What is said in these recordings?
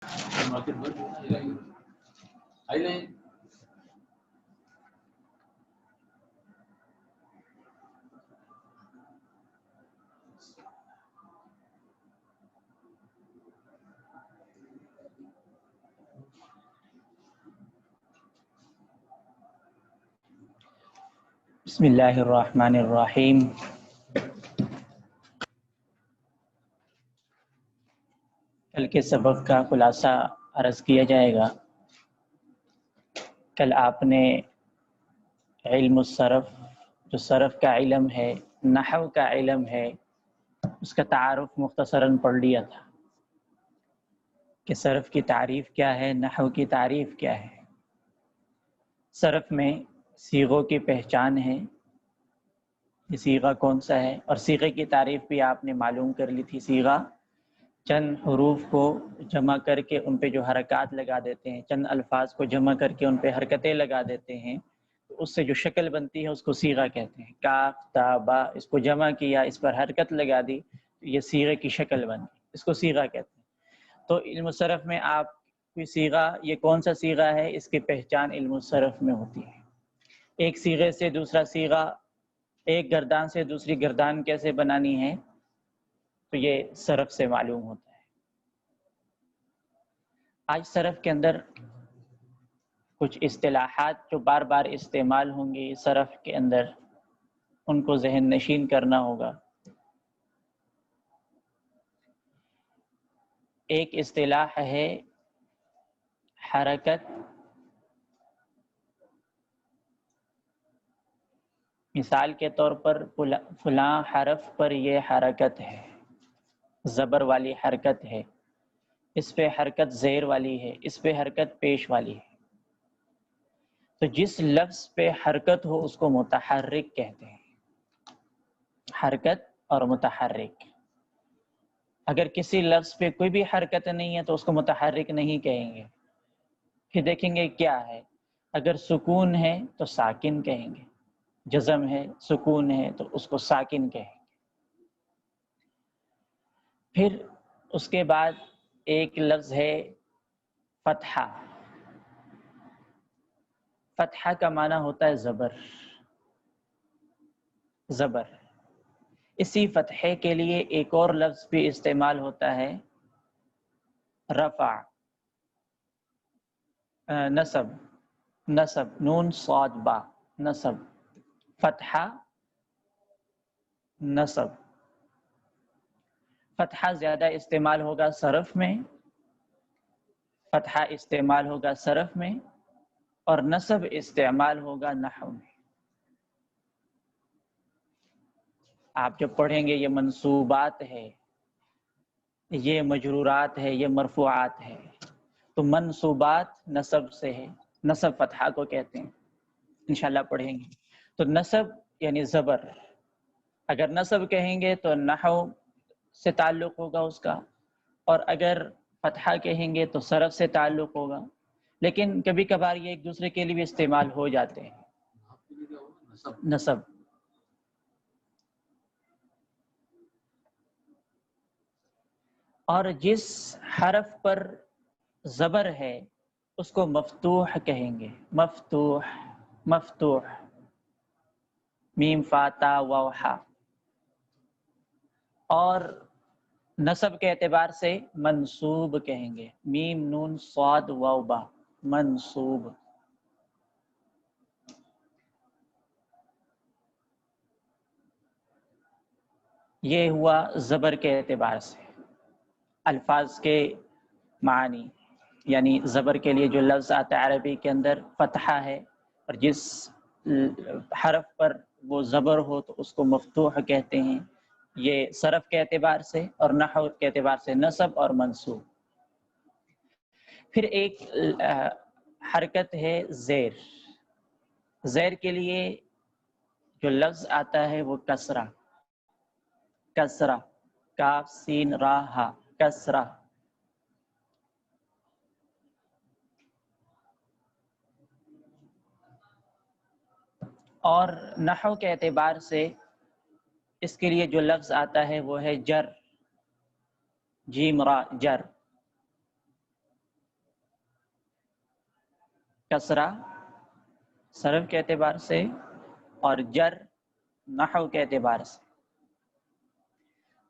بسم اللہ الرحمن الرحیم۔ کل کے سبق کا خلاصہ عرض کیا جائے گا۔ کل آپ نے علم الصرف، جو صرف کا علم ہے، نحو کا علم ہے، اس کا تعارف مختصراً پڑھ لیا تھا کہ صرف کی تعریف کیا ہے، نحو کی تعریف کیا ہے۔ صرف میں صیغوں کی پہچان ہے، یہ صیغہ کون سا ہے، اور صیغے کی تعریف بھی آپ نے معلوم کر لی تھی۔ صیغہ چند حروف کو جمع کر کے ان پہ جو حرکات لگا دیتے ہیں، چند الفاظ کو جمع کر کے ان پہ حرکتیں لگا دیتے ہیں، تو اس سے جو شکل بنتی ہے اس کو صیغہ کہتے ہیں۔ کاف تا با، اس کو جمع کیا، اس پر حرکت لگا دی تو یہ صیغے کی شکل بن گئی، اس کو صیغہ کہتے ہیں۔ تو علم صرف میں آپ کوئی صیغہ، یہ کون سا صیغہ ہے، اس کی پہچان علم صرف میں ہوتی ہے۔ ایک صیغے سے دوسرا صیغہ، ایک گردان سے دوسری گردان کیسے بنانی ہے، تو یہ صرف سے معلوم ہوتا ہے۔ آج صرف کے اندر کچھ اصطلاحات جو بار بار استعمال ہوں گی صرف کے اندر، ان کو ذہن نشین کرنا ہوگا۔ ایک اصطلاح ہے حرکت۔ مثال کے طور پر فلاں حرف پر یہ حرکت ہے، زبر والی حرکت ہے، اس پہ حرکت زیر والی ہے، اس پہ حرکت پیش والی ہے۔ تو جس لفظ پہ حرکت ہو اس کو متحرک کہتے ہیں۔ حرکت اور متحرک۔ اگر کسی لفظ پہ کوئی بھی حرکت نہیں ہے تو اس کو متحرک نہیں کہیں گے۔ پھر دیکھیں گے کیا ہے، اگر سکون ہے تو ساکن کہیں گے، جزم ہے، سکون ہے تو اس کو ساکن کہیں گے۔ پھر اس کے بعد ایک لفظ ہے فتحہ۔ فتحہ کا معنی ہوتا ہے زبر، زبر۔ اسی فتحے کے لیے ایک اور لفظ بھی استعمال ہوتا ہے، رفع، نصب، نصب، نون صاد با، نصب، فتحہ، نصب۔ فتحہ زیادہ استعمال ہوگا صرف میں، فتحہ استعمال ہوگا صرف میں، اور نصب استعمال ہوگا نحو میں۔ آپ جب پڑھیں گے یہ منصوبات ہے، یہ مجرورات ہے، یہ مرفوعات ہے، تو منصوبات نصب سے ہے، نصب فتحہ کو کہتے ہیں، انشاءاللہ پڑھیں گے۔ تو نصب یعنی زبر، اگر نصب کہیں گے تو نحو سے تعلق ہوگا اس کا، اور اگر فتحہ کہیں گے تو صرف سے تعلق ہوگا، لیکن کبھی کبھار یہ ایک دوسرے کے لیے بھی استعمال ہو جاتے ہیں۔ نصب، اور جس حرف پر زبر ہے اس کو مفتوح کہیں گے، مفتوح، مفتوح، میم فا تا واو ہا۔ اور نصب کے اعتبار سے منصوب کہیں گے، میم نون صاد واو با، منصوب۔ یہ ہوا زبر کے اعتبار سے الفاظ کے معنی، یعنی زبر کے لیے جو لفظ آتا ہے عربی کے اندر فتحہ ہے، اور جس حرف پر وہ زبر ہو تو اس کو مفتوح کہتے ہیں، یہ صرف کے اعتبار سے، اور نحو کے اعتبار سے نصب اور منصوب۔ پھر ایک حرکت ہے زیر۔ زیر کے لیے جو لفظ آتا ہے وہ کسرہ، کسرہ، کاف سین را ہا، کسرہ۔ اور نحو کے اعتبار سے اس کے لیے جو لفظ آتا ہے وہ ہے جر، جیم را، جر۔ کسرہ صرف کے اعتبار سے اور جر نحو کے اعتبار سے۔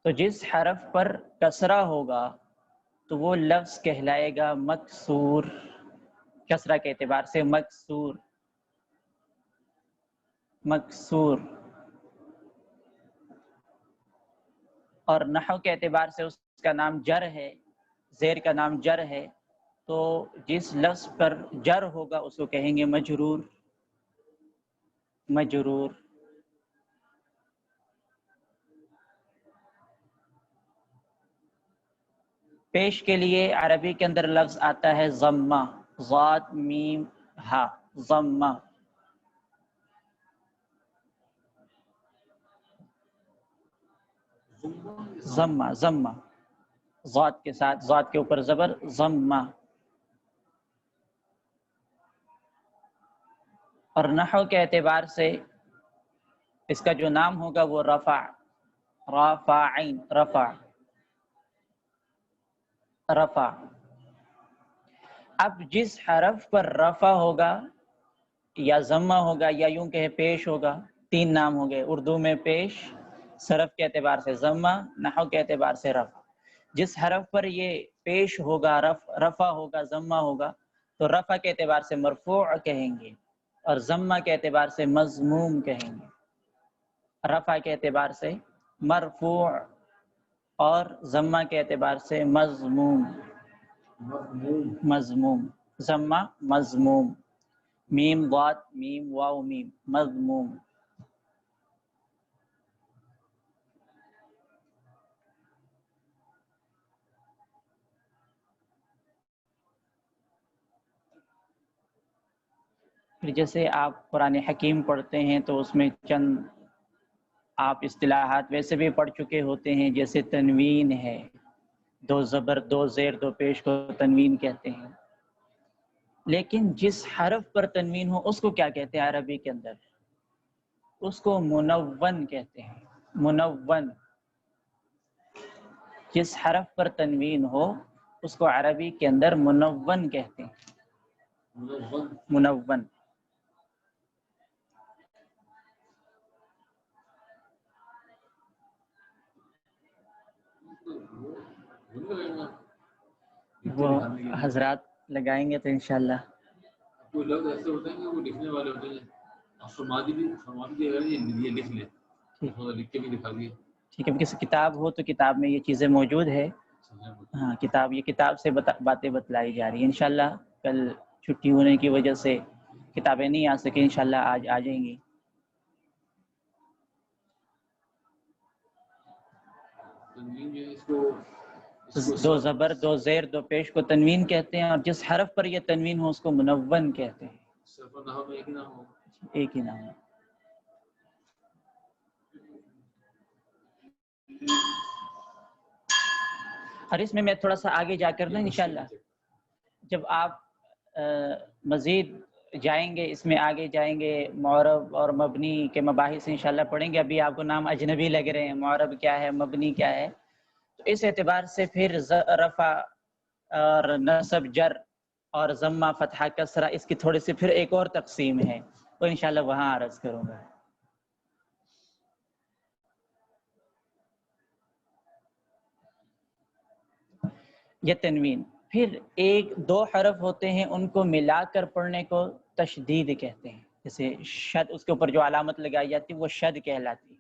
تو جس حرف پر کسرہ ہوگا تو وہ لفظ کہلائے گا مکسور، کسرہ کے اعتبار سے مکسور، مکسور۔ اور نحو کے اعتبار سے اس کا نام جر ہے، زیر کا نام جر ہے، تو جس لفظ پر جر ہوگا اس کو کہیں گے مجرور، مجرور۔ پیش کے لیے عربی کے اندر لفظ آتا ہے ضمہ، ضاد میم ہا، ضمہ۔ ضمہ، ضمہ، ضاد کے ساتھ، ضاد کے اوپر زبر، ضمہ۔ اور نحو کے اعتبار سے اس کا جو نام ہوگا وہ رفع، رافعین، رفع، رفع۔ اب جس حرف پر رفع ہوگا یا ضمہ ہوگا یا یوں کہ پیش ہوگا، تین نام ہو گئے اردو میں، پیش، صرف کے اعتبار سے ضمہ، نحو کے اعتبار سے رفع۔ جس حرف پر یہ پیش ہوگا، رفع ہوگا، ضمہ ہوگا، تو رفع کے اعتبار سے مرفوع کہیں گے اور ضمہ کے اعتبار سے مضموم کہیں گے۔ رفع کے اعتبار سے مرفوع اور ضمہ کے اعتبار سے مضموم، مضموم، ضمہ مضموم، میم ضاد میم واو میم، مضموم۔ پھر جیسے آپ قرآن حکیم پڑھتے ہیں تو اس میں چند آپ اصطلاحات ویسے بھی پڑھ چکے ہوتے ہیں، جیسے تنوین ہے، دو زبر دو زیر دو پیش کو تنوین کہتے ہیں۔ لیکن جس حرف پر تنوین ہو اس کو کیا کہتے ہیں عربی کے اندر؟ اس کو منون کہتے ہیں، منون۔ جس حرف پر تنوین ہو اس کو عربی کے اندر منون کہتے ہیں، منون۔ وہ حضرات لگائیں گے تو انشاءاللہ۔ کوئی لفظ ایسے ہوتے ہیں کہ وہ لکھنے والے ہوتے ہیں، فرمادی بھی یہ لکھ لیں، لکھ کے بھی دکھا دیے۔ ٹھیک ہے، کسی کتاب ہو تو کتاب میں یہ چیزیں موجود ہے، ہاں کتاب، یہ کتاب سے باتیں بتلائی جا رہی ہیں۔ انشاءاللہ کل چھٹی ہونے کی وجہ سے کتابیں نہیں آ سکیں، انشاءاللہ آج آ جائیں گی۔ دو زبر دو زیر دو پیش کو تنوین کہتے ہیں، اور جس حرف پر یہ تنوین ہو اس کو منون کہتے ہیں۔ ایک ہی نام ہے۔ اور اس میں تھوڑا سا آگے جا کر نا انشاءاللہ جب آپ مزید جائیں گے، اس میں آگے جائیں گے، معرب اور مبنی کے مباحث انشاءاللہ پڑھیں گے۔ ابھی آپ کو نام اجنبی لگ رہے ہیں، معرب کیا ہے، مبنی کیا ہے، تو اس اعتبار سے پھر رفع اور نصب جر اور ضمہ فتحہ کسرہ اس کی تھوڑی سی پھر ایک اور تقسیم ہے، وہ انشاءاللہ وہاں عرض کروں گا۔ یہ تنوین۔ پھر ایک دو حرف ہوتے ہیں ان کو ملا کر پڑھنے کو تشدید کہتے ہیں، جیسے شد، اس کے اوپر جو علامت لگائی جاتی ہے وہ شد کہلاتی ہے،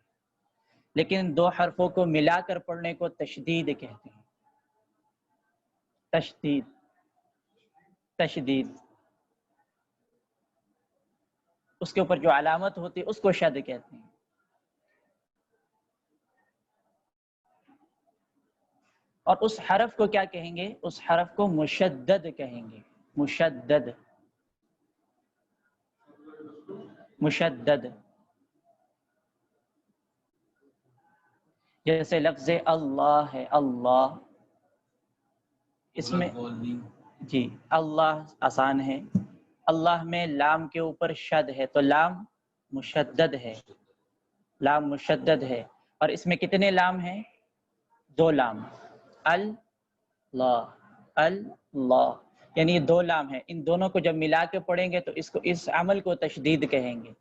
لیکن دو حرفوں کو ملا کر پڑھنے کو تشدید کہتے ہیں، تشدید، تشدید۔ اس کے اوپر جو علامت ہوتی ہے اس کو شد کہتے ہیں۔ اور اس حرف کو کیا کہیں گے؟ اس حرف کو مشدد کہیں گے، مشدد، مشدد۔ جیسے لفظ اللہ ہے، اللہ، اس میں جی اللہ آسان ہے، اللہ میں لام کے اوپر شد ہے تو لام مشدد ہے، لام مشدد ہے۔ اور اس میں کتنے لام ہیں؟ دو لام، اللہ، اللہ۔ یعنی یہ دو لام ہیں، ان دونوں کو جب ملا کے پڑھیں گے تو اس عمل کو تشدید کہیں گے،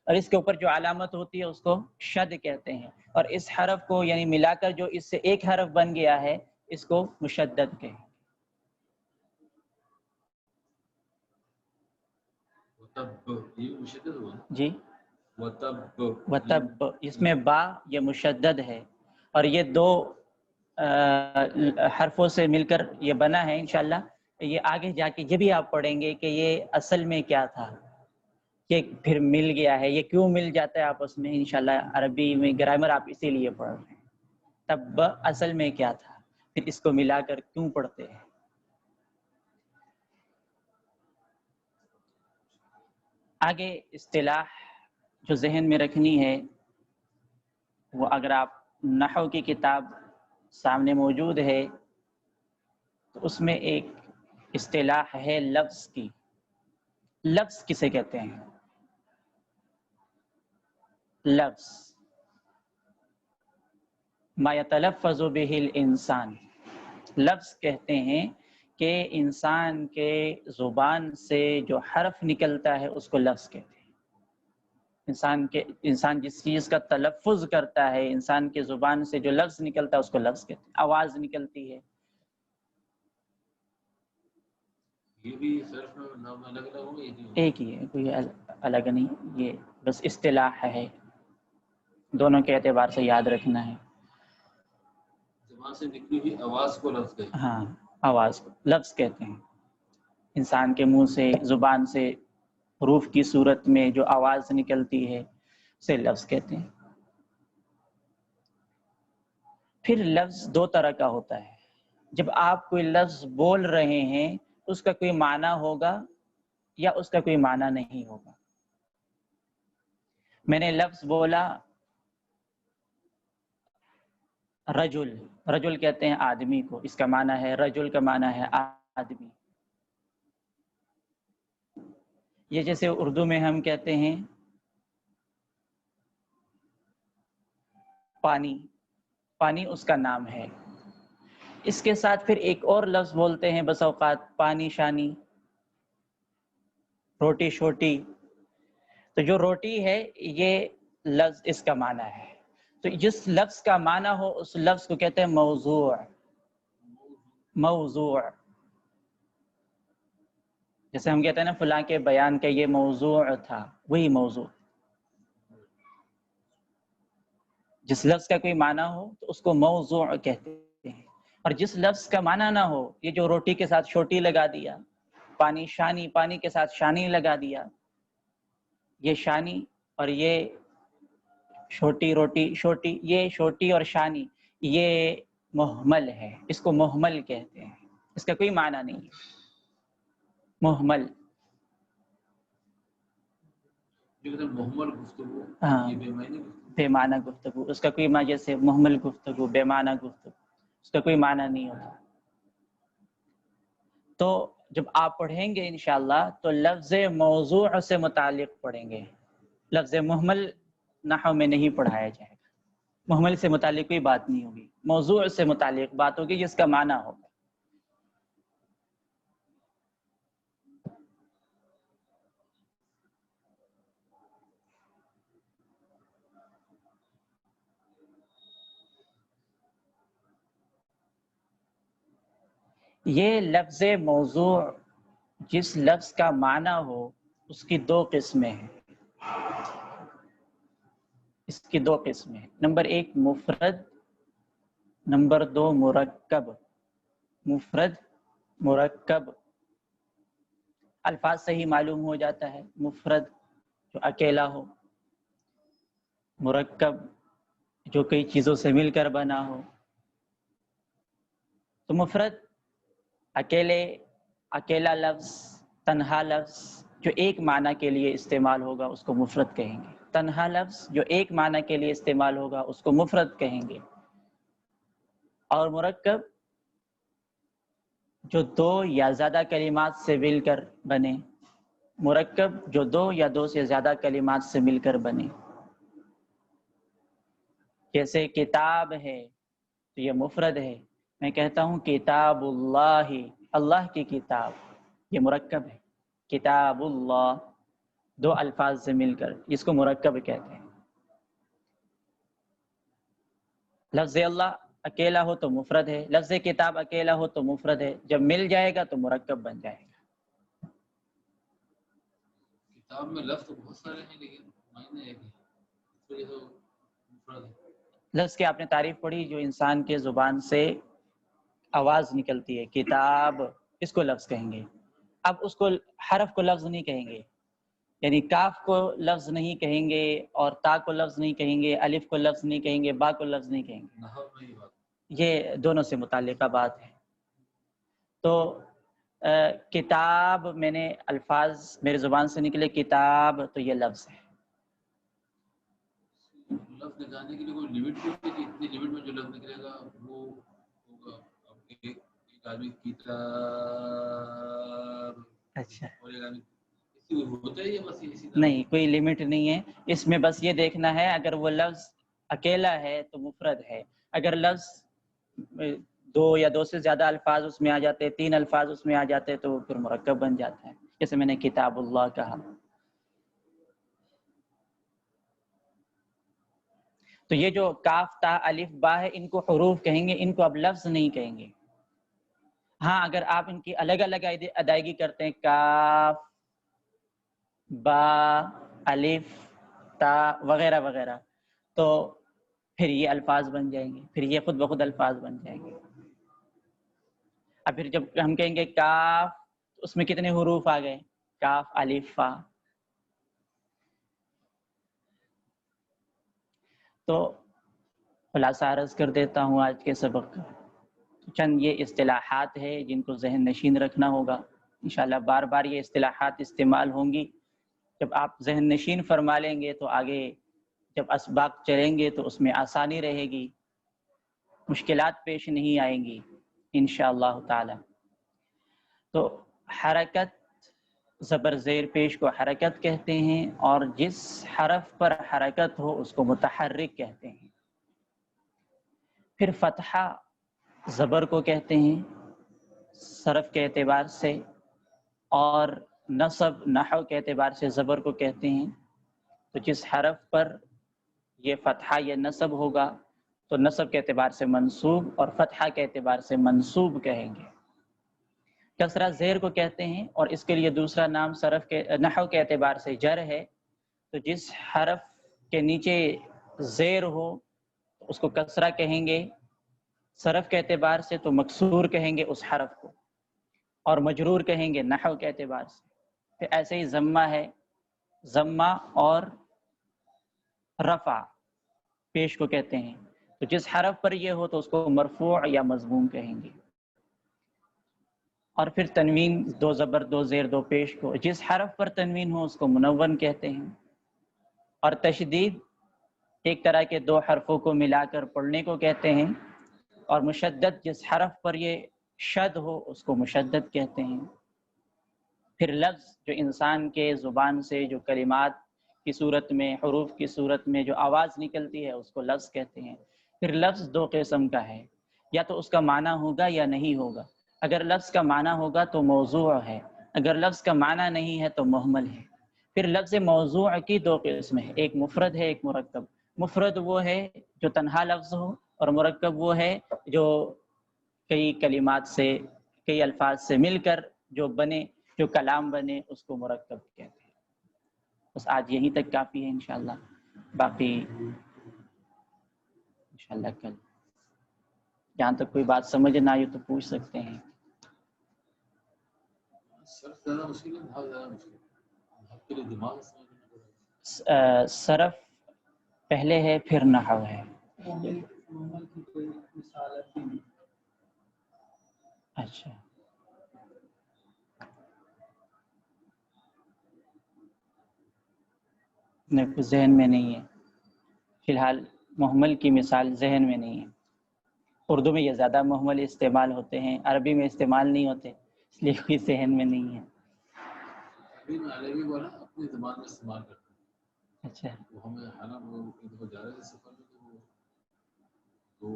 اور اس کے اوپر جو علامت ہوتی ہے اس کو شد کہتے ہیں، اور اس حرف کو یعنی ملا کر جو اس سے ایک حرف بن گیا ہے اس کو مشدد کہیں گے۔ یہ مشدد ہوا جی وتب، اس میں با یہ مشدد ہے، اور یہ دو حرفوں سے مل کر یہ بنا ہے انشاءاللہ۔ یہ آگے جا کے یہ بھی آپ پڑھیں گے کہ یہ اصل میں کیا تھا، یہ پھر مل گیا ہے، یہ کیوں مل جاتا ہے آپس میں، انشاءاللہ عربی میں گرامر آپ اسی لیے پڑھ رہے ہیں۔ تب اصل میں کیا تھا، پھر اس کو ملا کر کیوں پڑھتے ہیں۔ آگے اصطلاح جو ذہن میں رکھنی ہے وہ، اگر آپ نحو کی کتاب سامنے موجود ہے تو اس میں ایک اصطلاح ہے لفظ کی۔ لفظ کسے کہتے ہیں؟ لفظ ما یتلفظ به الانسان، لفظ کہتے ہیں کہ انسان کے زبان سے جو حرف نکلتا ہے اس کو لفظ کہتے ہیں۔ انسان جس چیز کا تلفظ کرتا ہے، انسان کے زبان سے جو لفظ نکلتا ہے اس کو لفظ کہتے ہیں، آواز نکلتی ہے۔ یہ بھی صرف نام الگ الگ ہوں گے، ایک ہی ہے، کوئی الگ نہیں، یہ بس اصطلاح ہے، دونوں کے اعتبار سے یاد رکھنا ہے۔ زبان سے نکلی ہوئی آواز کو لفظ کہتے ہیں۔ ہاں، آواز کو لفظ کہتے ہیں، انسان کے منہ سے زبان سے حروف کی صورت میں جو آواز نکلتی ہے اسے لفظ کہتے ہیں۔ پھر لفظ دو طرح کا ہوتا ہے، جب آپ کوئی لفظ بول رہے ہیں اس کا کوئی معنی ہوگا یا اس کا کوئی معنی نہیں ہوگا۔ میں نے لفظ بولا رجل، رجل کہتے ہیں آدمی کو، اس کا معنی ہے رجل کا معنی ہے آدمی۔ یہ جیسے اردو میں ہم کہتے ہیں پانی، پانی اس کا نام ہے۔ اس کے ساتھ پھر ایک اور لفظ بولتے ہیں بس اوقات، پانی شانی، روٹی شوٹی۔ تو جو روٹی ہے یہ لفظ اس کا معنی ہے، تو جس لفظ کا معنی ہو اس لفظ کو کہتے ہیں موضوع۔ موضوع جیسے ہم کہتے ہیں نا فلاں کے بیان کا یہ موضوع تھا، وہی موضوع۔ جس لفظ کا کوئی معنی ہو تو اس کو موضوع کہتے ہیں، اور جس لفظ کا معنی نہ ہو، یہ جو روٹی کے ساتھ شوٹی لگا دیا، پانی شانی، پانی کے ساتھ شانی لگا دیا، یہ شانی اور یہ چھوٹی روٹی شوٹی، یہ شوٹی اور شانی یہ محمل ہے، اس کو محمل کہتے ہیں، اس کا کوئی معنی نہیں ہے، محمل۔ محمل گفتگو، ہاں، یہ بے معنی گفتگو، بے معنی گفتگو، اس کا کوئی معنی، جیسے محمل گفتگو، بے معنی گفتگو، اس کا کوئی معنی نہیں ہوتا۔ تو جب آپ پڑھیں گے انشاءاللہ تو لفظ موضوع سے متعلق پڑھیں گے، لفظ محمل نحو میں نہیں پڑھایا جائے گا، محمل سے متعلق کوئی بات نہیں ہوگی، موضوع سے متعلق بات ہوگی جس کا معنی ہوگا۔ یہ لفظ موضوع جس لفظ کا معنی ہو اس کی دو قسمیں ہیں، اس کی دو قسمیں ہیں، نمبر ایک مفرد، نمبر دو مرکب۔ مفرد، مرکب، الفاظ سے ہی معلوم ہو جاتا ہے، مفرد جو اکیلا ہو، مرکب جو کئی چیزوں سے مل کر بنا ہو۔ تو مفرد اکیلا لفظ، تنہا لفظ جو ایک معنی کے لیے استعمال ہوگا اس کو مفرد کہیں گے، تنہا لفظ جو ایک معنی کے لیے استعمال ہوگا اس کو مفرد کہیں گے۔ اور مرکب جو دو یا زیادہ کلمات سے مل کر بنے، مرکب جو دو یا دو سے زیادہ کلمات سے مل کر بنے، جیسے کتاب ہے تو یہ مفرد ہے، میں کہتا ہوں کتاب اللہ، اللہ کی کتاب، یہ مرکب ہے. کتاب اللہ دو الفاظ سے مل کر اس کو مرکب کہتے ہیں. لفظ اللہ اکیلا ہو تو مفرد ہے، لفظ کتاب اکیلا ہو تو مفرد ہے، جب مل جائے گا تو مرکب بن جائے گا. کتاب میں لفظ بہت سارے ہیں لیکن معنی ایک ہے، اس وجہ سے مفرد ہے. لفظ کی آپ نے تعریف پڑھی جو انسان کے زبان سے آواز نکلتی ہے، کتاب، اس کو لفظ کہیں گے. اب اس کو حرف کو لفظ نہیں کہیں گے، یعنی کاف کو لفظ نہیں کہیں گے اور تا کو لفظ نہیں کہیں گے، الف کو لفظ نہیں کہیں گے، با کو لفظ نہیں کہیں گے. نحو میں یہ بات یہ دونوں سے متعلقہ بات ہے. تو کتاب میں نے الفاظ میرے زبان سے نکلے کتاب تو یہ لفظ ہے. لفظ نکالنے کے لیے کوئی لمٹ بھی ہوتی ہے کہ اتنی لمٹ میں جو لفظ نکلے گا وہ ہوگا. اب ایک آدمی کتاب اچھا اور ایک آدمی اسی ہوتا ہے یا بس اسی طرح نہیں، کوئی لمٹ نہیں ہے اس میں. بس یہ دیکھنا ہے اگر وہ لفظ اکیلا ہے تو مفرد ہے، اگر لفظ دو یا دو سے زیادہ الفاظ اس میں آ جاتے، 3 الفاظ اس میں آ جاتے تو پھر مرکب بن جاتا ہے. جیسے میں نے کتاب اللہ کہا. تو یہ جو کاف تا الف با ہے ان کو حروف کہیں گے، ان کو اب لفظ نہیں کہیں گے. ہاں اگر آپ ان کی الگ الگ ادائیگی کرتے ہیں، کاف با الف تا وغیرہ وغیرہ، تو پھر یہ الفاظ بن جائیں گے، پھر یہ خود بخود الفاظ بن جائیں گے. اب پھر جب ہم کہیں گے کاف اس میں کتنے حروف آ گئے؟ کاف الف فا. تو خلاصہ عرض کر دیتا ہوں آج کے سبق کا. چند یہ اصطلاحات ہے جن کو ذہن نشین رکھنا ہوگا. انشاءاللہ بار بار یہ اصطلاحات استعمال ہوں گی. جب آپ ذہن نشین فرما لیں گے تو آگے جب اسباق چلیں گے تو اس میں آسانی رہے گی، مشکلات پیش نہیں آئیں گی انشاءاللہ تعالی. تو حرکت زبر زیر پیش کو حرکت کہتے ہیں اور جس حرف پر حرکت ہو اس کو متحرک کہتے ہیں. پھر فتحہ زبر کو کہتے ہیں صرف کے اعتبار سے، اور نصب نحو کے اعتبار سے زبر کو کہتے ہیں. تو جس حرف پر یہ فتحہ یا نصب ہوگا تو نصب کے اعتبار سے منصوب اور فتحہ کے اعتبار سے منصوب کہیں گے. کسرہ زیر کو کہتے ہیں اور اس کے لیے دوسرا نام صرف کے نحو کے اعتبار سے جر ہے. تو جس حرف کے نیچے زیر ہو تو اس کو کسرہ کہیں گے، صرف کے اعتبار سے تو مکسور کہیں گے اس حرف کو، اور مجرور کہیں گے نحو کے اعتبار سے. پھر ایسے ہی ضمہ ہے، ضمہ اور رفع پیش کو کہتے ہیں. تو جس حرف پر یہ ہو تو اس کو مرفوع یا مضموم کہیں گے. اور پھر تنوین، 2 زبر 2 زیر 2 پیش کو جس حرف پر تنوین ہو اس کو منون کہتے ہیں. اور تشدید ایک طرح کے 2 حرفوں کو ملا کر پڑھنے کو کہتے ہیں. اور مشدد جس حرف پر یہ شد ہو اس کو مشدد کہتے ہیں. پھر لفظ جو انسان کے زبان سے جو کلمات کی صورت میں، حروف کی صورت میں جو آواز نکلتی ہے اس کو لفظ کہتے ہیں. پھر لفظ 2 قسم کا ہے، یا تو اس کا معنی ہوگا یا نہیں ہوگا. اگر لفظ کا معنی ہوگا تو موضوع ہے، اگر لفظ کا معنی نہیں ہے تو مہمل ہے. پھر لفظ موضوع کی 2 قسم ہے، ایک مفرد ہے ایک مرکب. مفرد وہ ہے جو تنہا لفظ ہو، اور مرکب وہ ہے جو کئی کلمات سے، کئی الفاظ سے مل کر جو بنے، جو کلام بنے، اس کو مرکب کہتے ہیں. بس آج یہیں تک کافی ہے انشاءاللہ، باقی انشاءاللہ کل جہاں تک کوئی بات سمجھ نہ آئی تو پوچھ سکتے ہیں. صرف زیادہ مشکل ہے، بہت زیادہ مشکل ہے. آپ کے لیے دماغ سمجھنا پڑے گا. صرف پہلے ہے پھر نحو ہے. اچھا نہیں، ذہن میں نہیں ہے فی الحال. محمل کی مثال ذہن میں نہیں ہے. اردو میں یہ زیادہ محمل استعمال ہوتے ہیں، عربی میں استعمال نہیں ہوتے، اس لیے کوئی ذہن میں نہیں ہے. ابھی میں عربی کو نا اپنی زبان میں استعمال کرتا ہوں. اچھا وہ ہمیں حالانکہ وہ ایک دفعہ جا رہے تھے سفر میں تو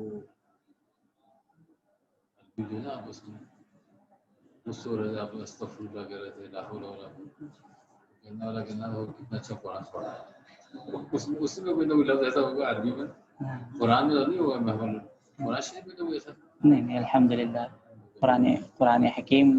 عربی جو ہے نا آپ اس میں اس سورہ آپ استغفر اللہ کہہ رہے تھے لا حول ولا قوت کہنا والا کہنا وہ کتنا اچھا قرآن پڑھا ہے اس میں کوئی نہ کوئی لفظ ایسا ہوگا عربی میں قرآن میں تو نہیں ہوگا محمد قرآن شریف میں تو کوئی ایسا نہیں الحمدللہ قرآن حکیم